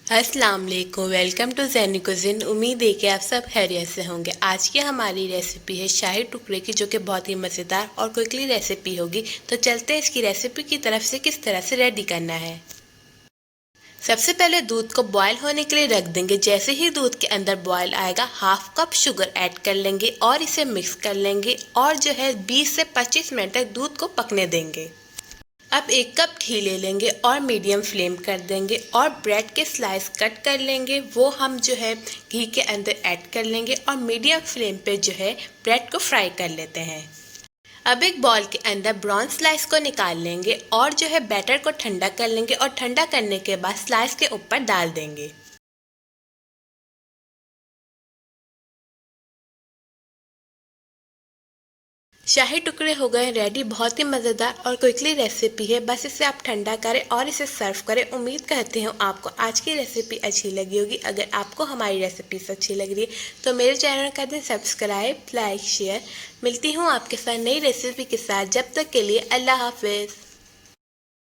अस्सलाम वालेकुम, welcome to ज़ैनी कुज़िन। उम्मीद है कि आप सब खैरियत से होंगे। आज की हमारी रेसिपी है शाही टुकड़े की, जो कि बहुत ही मज़ेदार और क्विकली रेसिपी होगी। तो चलते हैं इसकी रेसिपी की तरफ से किस तरह से रेडी करना है। सबसे पहले दूध को बॉयल होने के लिए रख देंगे। जैसे ही दूध के अंदर बॉयल आएगा, हाफ कप शुगर ऐड कर लेंगे और इसे मिक्स कर लेंगे और जो है 20 से 25 मिनट तक दूध को पकने देंगे। अब एक कप घी ले लेंगे और मीडियम फ्लेम कर देंगे और ब्रेड के स्लाइस कट कर लेंगे, वो हम जो है घी के अंदर ऐड कर लेंगे और मीडियम फ्लेम पे जो है ब्रेड को फ्राई कर लेते हैं। अब एक बॉल के अंदर ब्राउन स्लाइस को निकाल लेंगे और जो है बैटर को ठंडा कर लेंगे और ठंडा करने के बाद स्लाइस के ऊपर डाल देंगे। शाही टुकड़े हो गए रेडी। बहुत ही मज़ेदार और क्विकली रेसिपी है। बस इसे आप ठंडा करें और इसे सर्व करें। उम्मीद करती हूँ आपको आज की रेसिपी अच्छी लगी होगी। अगर आपको हमारी रेसिपी अच्छी लग रही है तो मेरे चैनल का दें सब्सक्राइब, लाइक, शेयर। मिलती हूँ आपके साथ नई रेसिपी के साथ। जब तक के लिए अल्लाह हाफिज़।